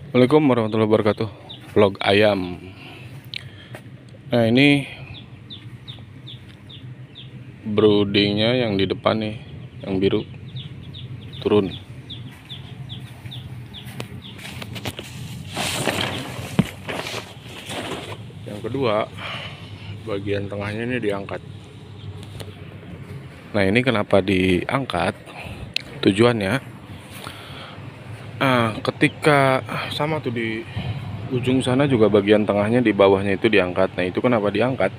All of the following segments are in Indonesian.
Assalamualaikum warahmatullahi wabarakatuh. Vlog ayam. Nah, ini broodingnya yang di depan nih, yang biru turun. Yang kedua, bagian tengahnya ini diangkat. Nah, ini kenapa diangkat? Tujuannya, ketika sama tuh di ujung sana juga bagian tengahnya di bawahnya itu diangkat. Nah, itu kenapa diangkat?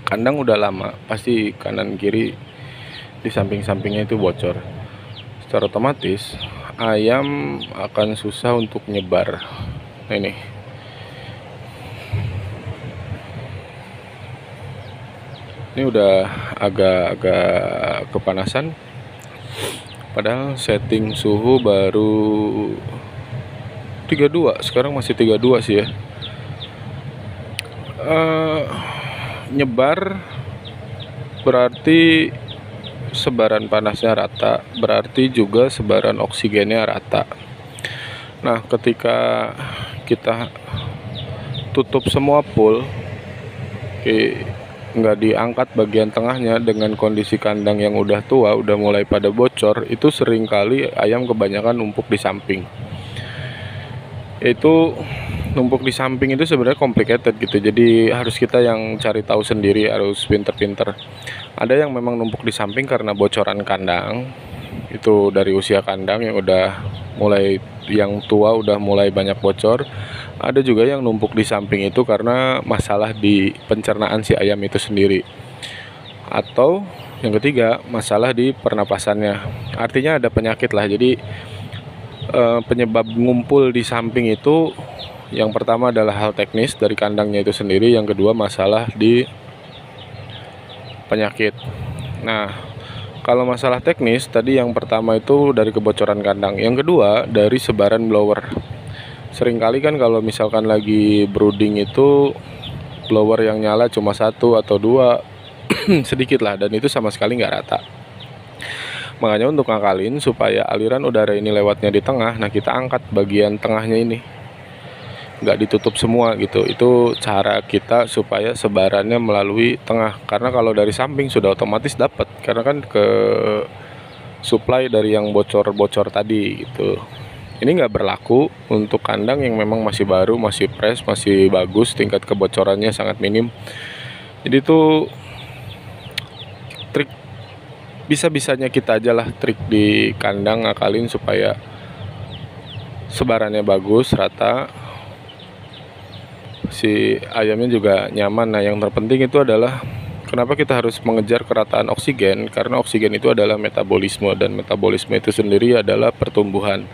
Kandang udah lama, pasti kanan kiri di samping-sampingnya itu bocor. Secara otomatis ayam akan susah untuk nyebar. Nah, ini udah agak-agak kepanasan. Padahal setting suhu baru 32, sekarang masih 32 sih ya. Nyebar berarti sebaran panasnya rata, berarti juga sebaran oksigennya rata. Nah, ketika kita tutup semua pool, nggak diangkat bagian tengahnya, dengan kondisi kandang yang udah tua, udah mulai pada bocor, itu seringkali ayam kebanyakan numpuk di samping. Itu numpuk di samping itu sebenarnya complicated gitu, jadi harus kita yang cari tahu sendiri, harus pinter-pinter. Ada yang memang numpuk di samping karena bocoran kandang, itu dari usia kandang yang udah mulai, yang tua udah mulai banyak bocor. Ada juga yang numpuk di samping itu karena masalah di pencernaan si ayam itu sendiri. Atau yang ketiga, masalah di pernapasannya. Artinya ada penyakit lah. Jadi penyebab ngumpul di samping itu, yang pertama adalah hal teknis dari kandangnya itu sendiri. Yang kedua, masalah di penyakit. Nah, kalau masalah teknis tadi, yang pertama itu dari kebocoran kandang. Yang kedua dari sebaran blower. Seringkali kan kalau misalkan lagi brooding itu blower yang nyala cuma satu atau dua, sedikit lah, dan itu sama sekali nggak rata. Makanya untuk ngakalin supaya aliran udara ini lewatnya di tengah, nah kita angkat bagian tengahnya ini, nggak ditutup semua gitu. Itu cara kita supaya sebarannya melalui tengah, karena kalau dari samping sudah otomatis dapat, karena kan ke supply dari yang bocor-bocor tadi gitu. Ini nggak berlaku untuk kandang yang memang masih baru, masih fresh, masih bagus, tingkat kebocorannya sangat minim. Jadi itu trik bisa-bisanya kita aja lah, trik di kandang ngakalin supaya sebarannya bagus, rata, si ayamnya juga nyaman. Nah, yang terpenting itu adalah kenapa kita harus mengejar kerataan oksigen, karena oksigen itu adalah metabolisme, dan metabolisme itu sendiri adalah pertumbuhan.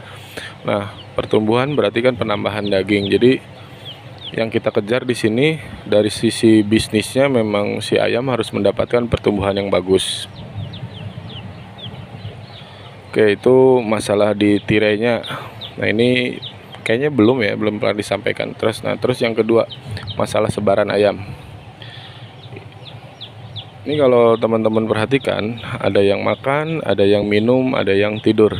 Nah, pertumbuhan berarti kan penambahan daging. Jadi yang kita kejar di sini dari sisi bisnisnya, memang si ayam harus mendapatkan pertumbuhan yang bagus. Oke, itu masalah di tirainya. Nah, ini kayaknya belum pernah disampaikan. Terus yang kedua, masalah sebaran ayam. Ini kalau teman-teman perhatikan, ada yang makan, ada yang minum, ada yang tidur.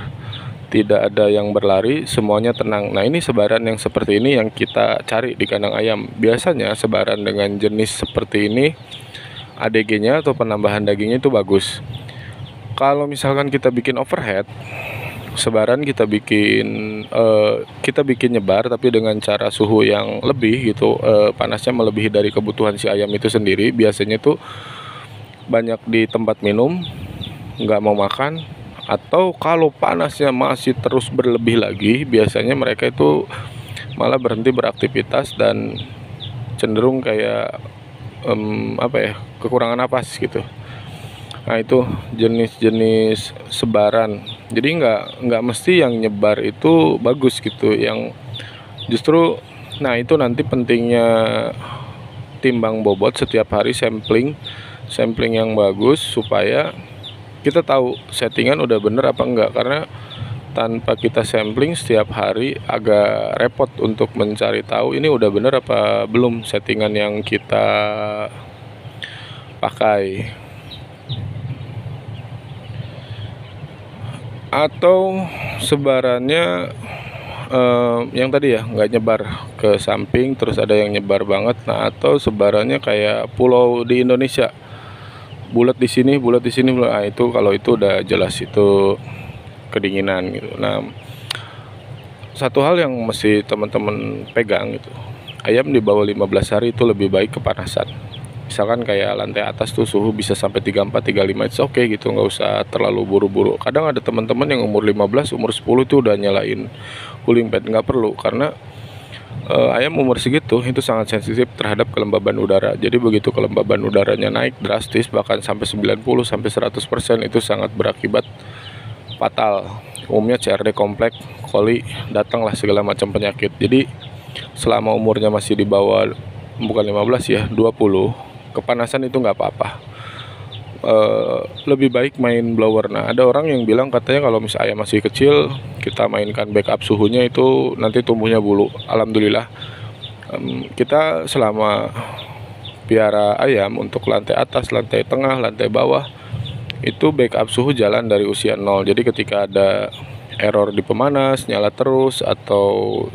Tidak ada yang berlari, semuanya tenang. Nah, ini sebaran yang seperti ini yang kita cari di kandang ayam. Biasanya sebaran dengan jenis seperti ini, ADG-nya atau penambahan dagingnya itu bagus. Kalau misalkan kita bikin overhead, sebaran kita bikin nyebar tapi dengan cara suhu yang lebih gitu, panasnya melebihi dari kebutuhan si ayam itu sendiri. Biasanya tuh banyak di tempat minum, nggak mau makan, atau kalau panasnya masih terus berlebih lagi, biasanya mereka itu malah berhenti beraktivitas dan cenderung kayak kekurangan napas gitu. Nah, itu jenis-jenis sebaran. Jadi nggak mesti yang nyebar itu bagus gitu, yang justru, nah itu nanti pentingnya timbang bobot setiap hari, sampling yang bagus supaya kita tahu settingan udah bener apa enggak. Karena tanpa kita sampling setiap hari agak repot untuk mencari tahu ini udah bener apa belum settingan yang kita pakai. Atau sebarannya yang tadi ya, nggak nyebar ke samping, terus ada yang nyebar banget. Nah, atau sebarannya kayak pulau di Indonesia, bulat di sini, bulat di sini. Nah, itu kalau itu udah jelas itu kedinginan gitu. Nah, satu hal yang mesti teman-teman pegang gitu, ayam di bawah 15 hari itu lebih baik kepanasan. Misalkan kayak lantai atas tuh suhu bisa sampai 34, 35, it's okay gitu, nggak usah terlalu buru-buru. Kadang ada teman-teman yang umur 15, umur 10 tuh udah nyalain cooling pad, nggak perlu, karena ayam umur segitu itu sangat sensitif terhadap kelembaban udara. Jadi begitu kelembaban udaranya naik drastis, bahkan sampai 90 sampai 100%, itu sangat berakibat fatal. Umumnya CRD kompleks, coli, datanglah segala macam penyakit. Jadi selama umurnya masih di bawah, bukan 15 ya, 20, kepanasan itu nggak apa-apa. Lebih baik main blower. Nah, ada orang yang bilang katanya kalau misalnya ayam masih kecil, kita mainkan backup suhunya itu nanti tumbuhnya bulu. Alhamdulillah, kita selama piara ayam untuk lantai atas, lantai tengah, lantai bawah, itu backup suhu jalan dari usia 0. Jadi ketika ada error di pemanas, nyala terus, atau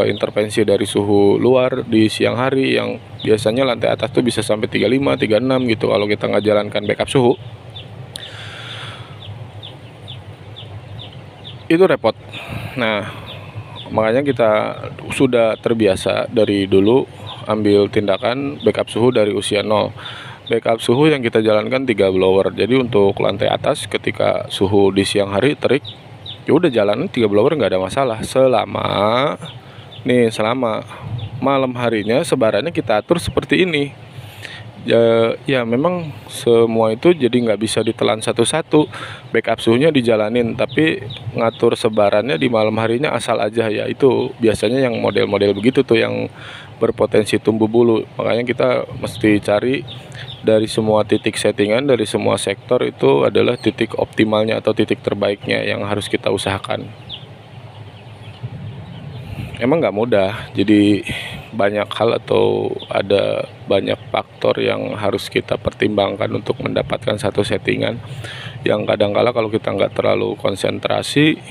intervensi dari suhu luar di siang hari yang biasanya lantai atas tuh bisa sampai 35, 36 gitu kalau kita nggak jalankan backup suhu, itu repot. Nah, makanya kita sudah terbiasa dari dulu ambil tindakan backup suhu dari usia 0. Backup suhu yang kita jalankan 3 blower. Jadi untuk lantai atas ketika suhu di siang hari terik, ya udah jalanin 3 blower, nggak ada masalah. Selama malam harinya sebarannya kita atur seperti ini. Ya memang semua itu jadi nggak bisa ditelan satu-satu. Backup suhunya dijalanin, tapi ngatur sebarannya di malam harinya asal aja ya. Itu biasanya yang model-model begitu tuh yang berpotensi tumbuh bulu. Makanya kita mesti cari dari semua titik settingan, dari semua sektor, itu adalah titik optimalnya atau titik terbaiknya yang harus kita usahakan. Emang nggak mudah, jadi banyak hal atau ada banyak faktor yang harus kita pertimbangkan untuk mendapatkan satu settingan yang kadang-kala kalau kita nggak terlalu konsentrasi,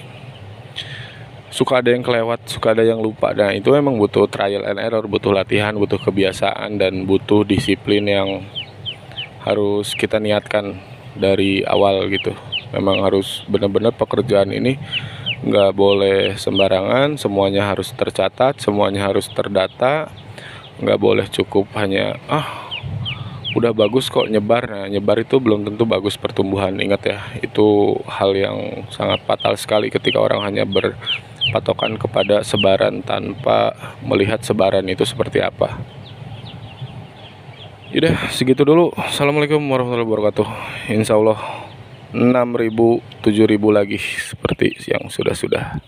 suka ada yang kelewat, suka ada yang lupa. Nah, itu memang butuh trial and error, butuh latihan, butuh kebiasaan, dan butuh disiplin yang harus kita niatkan dari awal gitu. Memang harus benar-benar pekerjaan ini nggak boleh sembarangan, semuanya harus tercatat, semuanya harus terdata. Nggak boleh cukup hanya udah bagus kok nyebar. Nah, nyebar itu belum tentu bagus pertumbuhan. Ingat ya, itu hal yang sangat fatal sekali ketika orang hanya berpatokan kepada sebaran tanpa melihat sebaran itu seperti apa. Udah segitu dulu. Assalamualaikum warahmatullahi wabarakatuh. Insya Allah 6.000 7.000 lagi seperti yang sudah-sudah.